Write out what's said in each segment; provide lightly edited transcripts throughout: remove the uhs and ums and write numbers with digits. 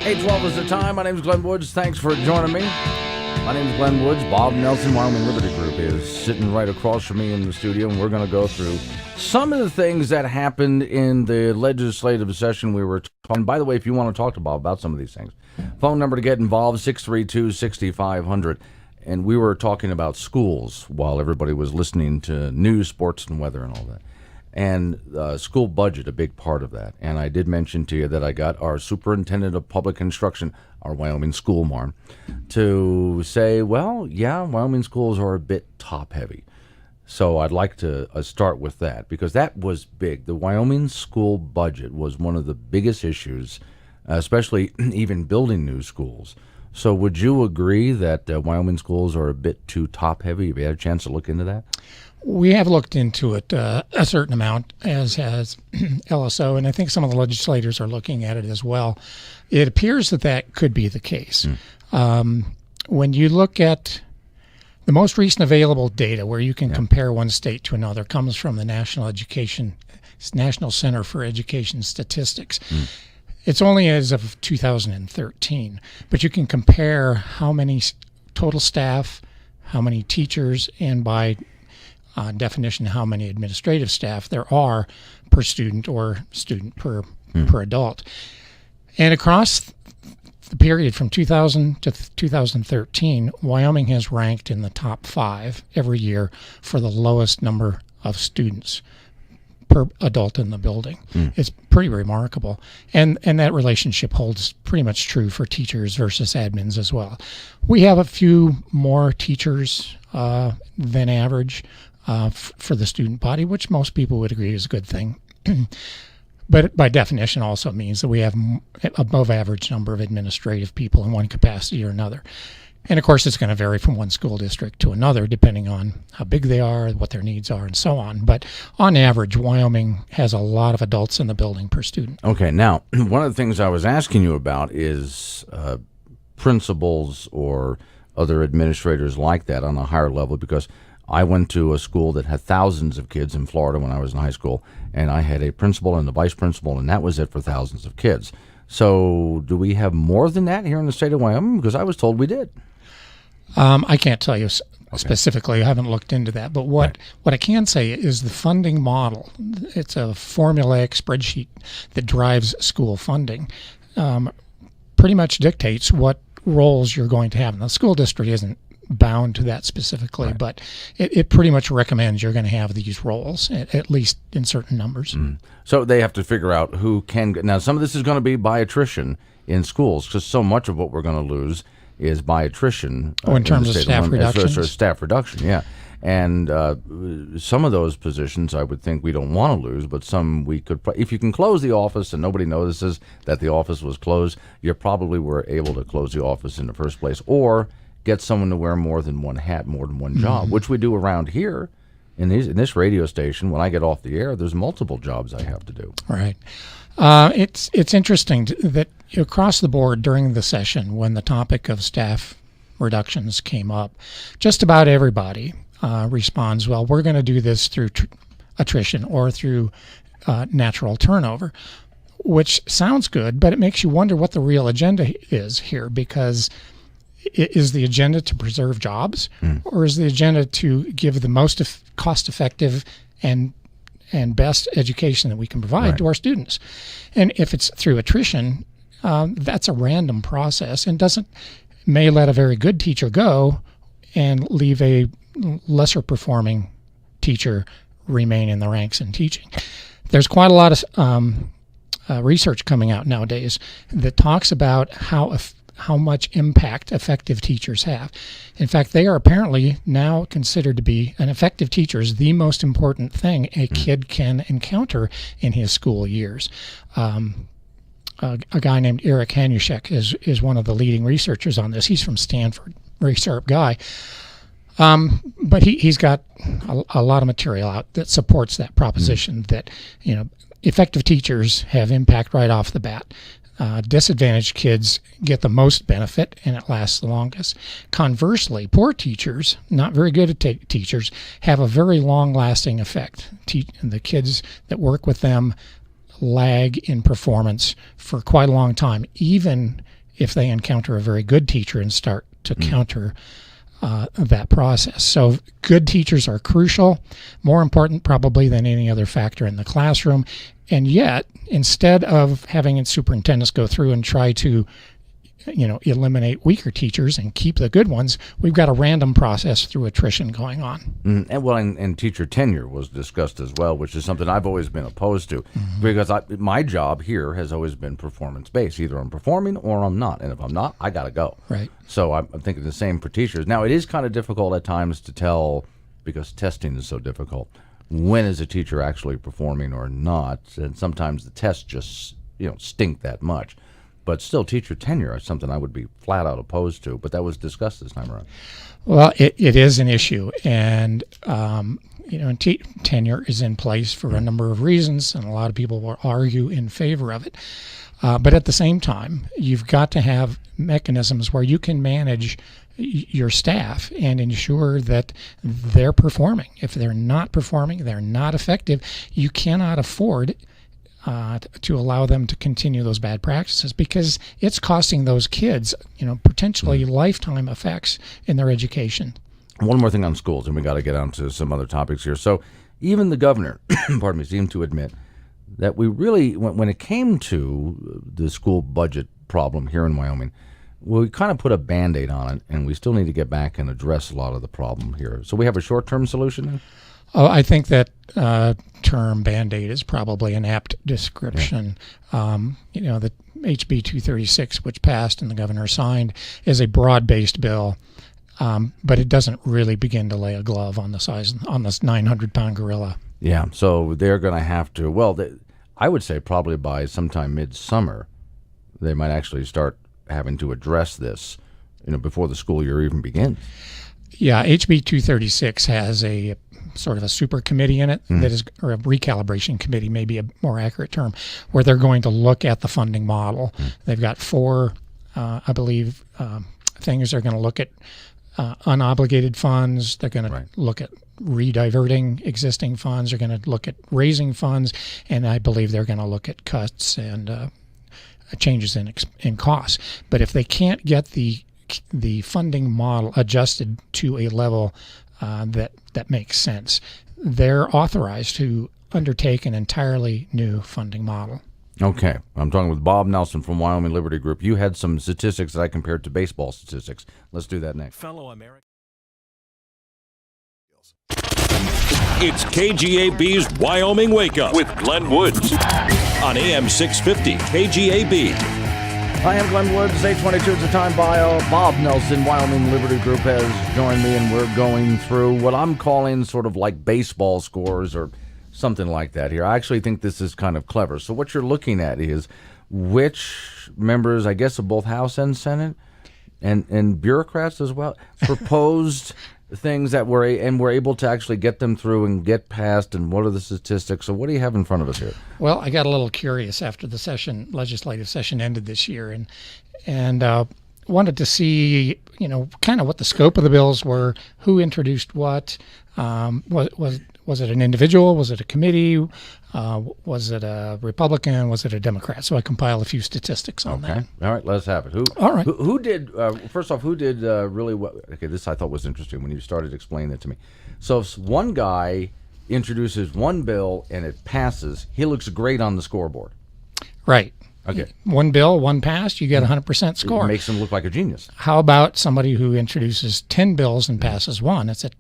8:12 is the time. My name is Glenn Woods. Thanks for joining me. My name is Glenn Woods. Bob Nelson, Wyoming Liberty Group, is sitting right across from me in the studio, and we're going to go through some of the things that happened in the legislative session we were talking. By the way, if you want to talk to Bob about some of these things, phone number to get involved, 632-6500. And we were talking about schools while everybody was listening to news, sports, and weather and all that. And school budget, a big part of that. And I did mention to you that I got our superintendent of public instruction, our Wyoming school marm, to say, well, yeah, Wyoming schools are a bit top-heavy. So I'd like to start with that, because that was big. The Wyoming school budget was one of the biggest issues, especially even building new schools. So would you agree that Wyoming schools are a bit too top-heavy? Have you had a chance to look into that? We have looked into it a certain amount, as has LSO, and I think some of the legislators are looking at it as well. It appears that that could be the case. When you look at the most recent available data where you can compare one state to another, comes from the National Center for Education Statistics. It's only as of 2013, but you can compare how many total staff, how many teachers, and by definition, how many administrative staff there are per student or student per adult. And across the period from 2000 to 2013, Wyoming has ranked in the top 5 every year for the lowest number of students per adult in the building. It's pretty remarkable. And that relationship holds pretty much true for teachers versus admins as well. We have a few more teachers than average for the student body, which most people would agree is a good thing. But by definition also means that we have above average number of administrative people in one capacity or another. And of course, it's going to vary from one school district to another, depending on how big they are, what their needs are, and so on. But on average, Wyoming has a lot of adults in the building per student. Okay, now, one of the things I was asking you about is principals or other administrators like that on a higher level, because I went to a school that had thousands of kids in Florida when I was in high school, and I had a principal and a vice principal, and that was it for thousands of kids. So do we have more than that here in the state of Wyoming? Because I was told we did. I can't tell you specifically. I haven't looked into that. But what I can say is the funding model, it's a formulaic spreadsheet that drives school funding, pretty much dictates what roles you're going to have. And the school district isn't bound to that specifically, but it pretty much recommends you're going to have these roles, at least in certain numbers. So they have to figure out who can. Now, some of this is going to be by attrition in schools, because so much of what we're going to lose is by attrition. In terms of staff reductions? Staff reduction, yeah. And some of those positions I would think we don't want to lose, but some we could. If you can close the office and nobody notices that the office was closed, you probably were able to close the office in the first place, or get someone to wear more than one hat, more than one job, which we do around here in this radio station. When I get off the air, there's multiple jobs I have to do. Right. It's interesting that across the board during the session, when the topic of staff reductions came up, just about everybody responds, well, we're going to do this through attrition or through natural turnover, which sounds good, but it makes you wonder what the real agenda is here, because is the agenda to preserve jobs, or is the agenda to give the most cost-effective and best education that we can provide to our students? And if it's through attrition, that's a random process and may let a very good teacher go and leave a lesser performing teacher remain in the ranks and teaching. There's quite a lot of research coming out nowadays that talks about how much impact effective teachers have. In fact, they are apparently now considered to be, an effective teacher is the most important thing a kid can encounter in his school years. A guy named Eric Hanushek is one of the leading researchers on this. He's from Stanford, very sharp guy. But he's got a lot of material out that supports that proposition that, effective teachers have impact right off the bat. Disadvantaged kids get the most benefit, and it lasts the longest. Conversely, poor teachers, not very good at teachers, have a very long-lasting effect. The kids that work with them lag in performance for quite a long time, even if they encounter a very good teacher and start to counter that process. So good teachers are crucial, more important probably than any other factor in the classroom. And yet, instead of having superintendents go through and try to eliminate weaker teachers and keep the good ones, we've got a random process through attrition going on. And teacher tenure was discussed as well, which is something I've always been opposed to, because my job here has always been performance-based. Either I'm performing or I'm not, and if I'm not, I got to go. Right. So I'm thinking the same for teachers. Now, it is kind of difficult at times to tell, because testing is so difficult, when is a teacher actually performing or not, and sometimes the tests just stink that much. But still, teacher tenure is something I would be flat out opposed to. But that was discussed this time around. Well, it is an issue, and tenure is in place for a number of reasons, and a lot of people will argue in favor of it. But at the same time, you've got to have mechanisms where you can manage your staff and ensure that they're performing. If they're not performing, they're not effective. You cannot afford to allow them to continue those bad practices, because it's costing those kids, potentially lifetime effects in their education. One more thing on schools, and we got to get on to some other topics here. So even the governor, pardon me, seemed to admit that we really, when it came to the school budget problem here in Wyoming, we kind of put a Band-Aid on it, and we still need to get back and address a lot of the problem here. So we have a short-term solution then? Oh, I think that term Band-Aid is probably an apt description. Yeah. The HB 236, which passed and the governor signed, is a broad-based bill, but it doesn't really begin to lay a glove on this 900-pound gorilla. Yeah, so they're going to have to, I would say probably by sometime midsummer, they might actually start having to address this, before the school year even begins. Yeah, HB 236 has a sort of a super committee in it that is, or a recalibration committee, maybe a more accurate term, where they're going to look at the funding model. They've got four, I believe, things. They're going to look at unobligated funds. They're going to look at rediverting existing funds. They're going to look at raising funds, and I believe they're going to look at cuts and changes in costs. But if they can't get the funding model adjusted to a level that makes sense, they're authorized to undertake an entirely new funding model. Okay. I'm talking with Bob Nelson from Wyoming Liberty Group. You had some statistics that I compared to baseball statistics. Let's do that next. Fellow Americans. It's KGAB's Wyoming Wake Up with Glenn Woods on AM 650 KGAB. Hi, I'm Glenn Woods. 8:22 is the time. Bob Nelson, Wyoming Liberty Group, has joined me, and we're going through what I'm calling sort of like baseball scores or something like that here. I actually think this is kind of clever. So what you're looking at is which members, I guess, of both House and Senate, and bureaucrats as well, proposed things that we're able to actually get them through and get passed, and what are the statistics? So what do you have in front of us here? Well, I got a little curious after the legislative session ended this year, and wanted to see, kind of what the scope of the bills were, who introduced what. Was it an individual? Was it a committee? Was it a Republican? Was it a Democrat? So I compiled a few statistics on that. All right, let's have it. All right. Who did, first off, who did really what? Okay, this I thought was interesting when you started explaining it to me. So if one guy introduces one bill and it passes, he looks great on the scoreboard. Right. Okay. One bill, one passed, you get 100% score. It makes him look like a genius. How about somebody who introduces 10 bills and passes one? It's a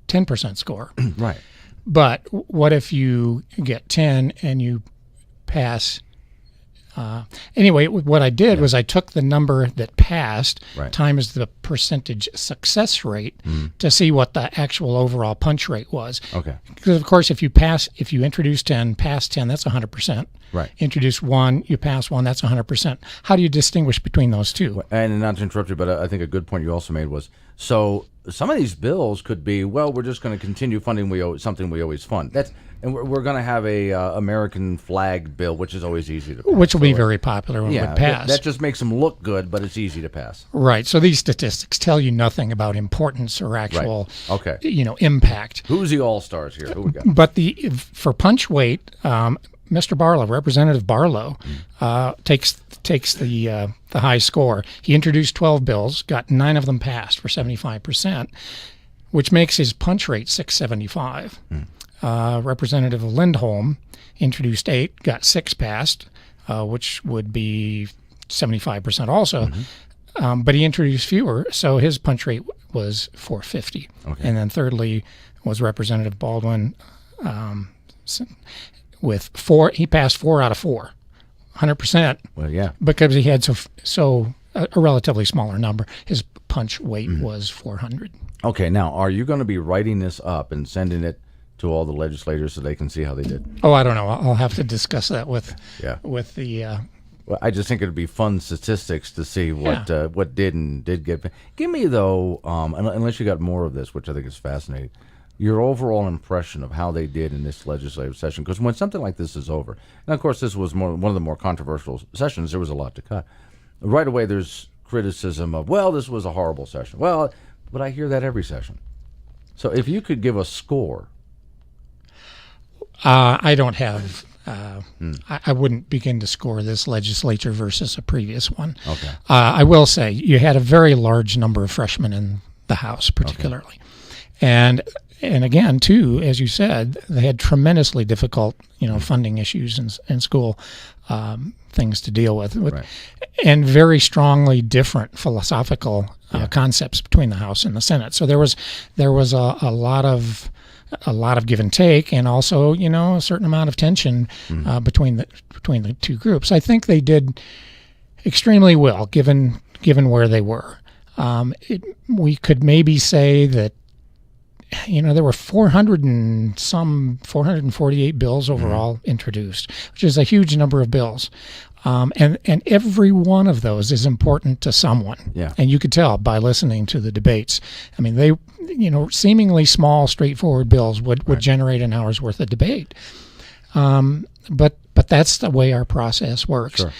10% score. Right. But what if you get 10 and you pass? Anyway, what I did was I took the number that passed times the percentage success rate to see what the actual overall punch rate was. Okay. Because, of course, if you introduce 10, pass 10, that's 100%. Right. Introduce one, you pass one, that's 100%. How do you distinguish between those two? And not to interrupt you, but I think a good point you also made was, so some of these bills could be, well, we're just going to continue funding something we always fund. And we're going to have a American flag bill, which is always easy to pass. Which will be very popular when it would pass. That just makes them look good, but it's easy to pass. Right. So these statistics tell you nothing about importance or actual, impact. Who's the all-stars here? Who we got? But for punch weight, Mr. Barlow, Representative Barlow, takes the high score. He introduced 12 bills, got 9 of them passed for 75%, which makes his punch rate 675. Representative Lindholm introduced 8, got 6 passed, which would be 75% also. But he introduced fewer, so his punch rate was 450. Okay. And then thirdly was Representative Baldwin with 4. He passed 4 out of 4, 100%. Well, yeah. Because he had a relatively smaller number. His punch weight was 400. Okay, now, are you going to be writing this up and sending it to all the legislators so they can see how they did? Oh, I don't know. I'll have to discuss that with the... Well, I just think it'd be fun statistics to see what did get. Give me, though, unless you got more of this, which I think is fascinating, your overall impression of how they did in this legislative session. Because when something like this is over, and of course this was one of the more controversial sessions, there was a lot to cut. Right away there's criticism of, well, this was a horrible session. Well, but I hear that every session. So if you could give a score. I don't have... I wouldn't begin to score this legislature versus a previous one. Okay. I will say you had a very large number of freshmen in the House, particularly. Okay. And again, too, as you said, they had tremendously difficult, funding issues and school things to deal with, right. And very strongly different philosophical concepts between the House and the Senate. So there was a lot of give and take, and also a certain amount of tension between the two groups. I think they did extremely well given where they were. We could maybe say that there were 448 bills overall introduced, which is a huge number of bills. And every one of those is important to someone. Yeah. And you could tell by listening to the debates. I mean, they, seemingly small, straightforward bills would generate an hour's worth of debate. But that's the way our process works. Sure.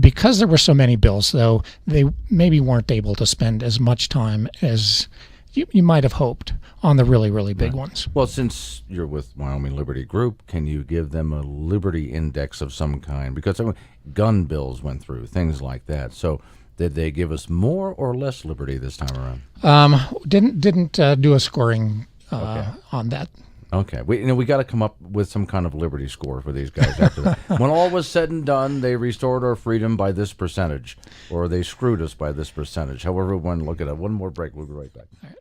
Because there were so many bills, though, they maybe weren't able to spend as much time as you might have hoped on the really, really big ones. Well, since you're with Wyoming Liberty Group, can you give them a liberty index of some kind? Because gun bills went through, things like that. So did they give us more or less liberty this time around? Didn't do a scoring on that. Okay. We got to come up with some kind of liberty score for these guys after that. When all was said and done, they restored our freedom by this percentage, or they screwed us by this percentage. However we want to look at it. One more break. We'll be right back. All right.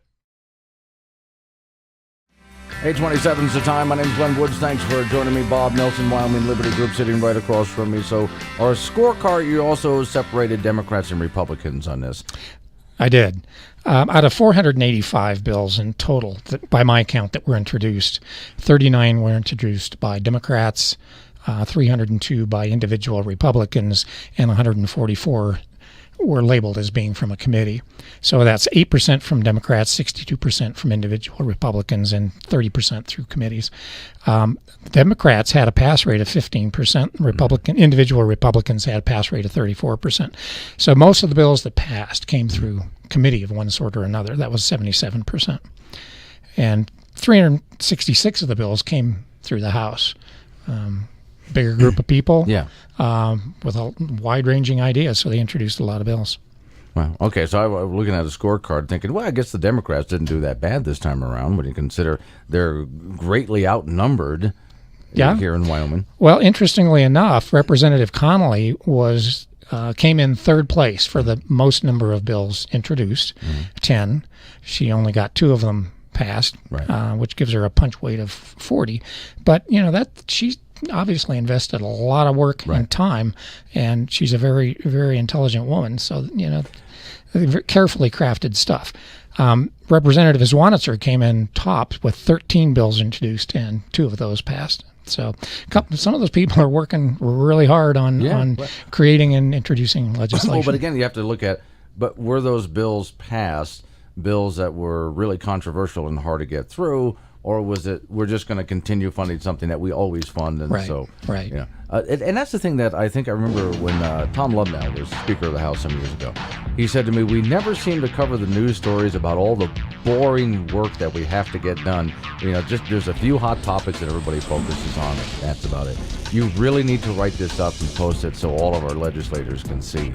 8:27 is the time. My name's Glenn Woods. Thanks for joining me. Bob Nelson, Wyoming Liberty Group, sitting right across from me. So our scorecard, you also separated Democrats and Republicans on this. I did. Out of 485 bills in total, by my count, that were introduced, 39 were introduced by Democrats, 302 by individual Republicans, and 144 were labeled as being from a committee. So that's 8% from Democrats, 62% from individual Republicans, and 30% through committees. Democrats had a pass rate of 15%. Individual Republicans had a pass rate of 34%. So most of the bills that passed came through committee of one sort or another. That was 77%. And 366 of the bills came through the House. Bigger group of people with a wide-ranging ideas, so they introduced a lot of bills. Wow. Okay, so I was looking at a scorecard thinking, well, I guess the Democrats didn't do that bad this time around when you consider they're greatly outnumbered here in Wyoming. Well, interestingly enough, Representative Connolly came in third place for the most number of bills introduced, 10. She only got 2 of them passed, which gives her a punch weight of 40. But, she's obviously invested a lot of work and time, and she's a very, very intelligent woman. So, carefully crafted stuff. Representative Zwanitzer came in top with 13 bills introduced, and 2 of those passed. So some of those people are working really hard on creating and introducing legislation. Oh, but again, you have to look at, but were those bills passed, bills that were really controversial and hard to get through, or was it we're just going to continue funding something that we always fund? And Right, so, right. you know, and that's the thing that I think I remember when Tom Lubnow was Speaker of the House some years ago. He said to me, "We never seem to cover the news stories about all the boring work that we have to get done. You know, just there's a few hot topics that everybody focuses on. And that's about it. You really need to write this up and post it so all of our legislators can see,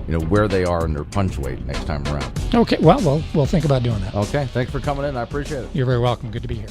you know, where they are in their punch weight next time around." Okay, well, we'll think about doing that. Okay, thanks for coming in. I appreciate it. You're very welcome. Good to be here.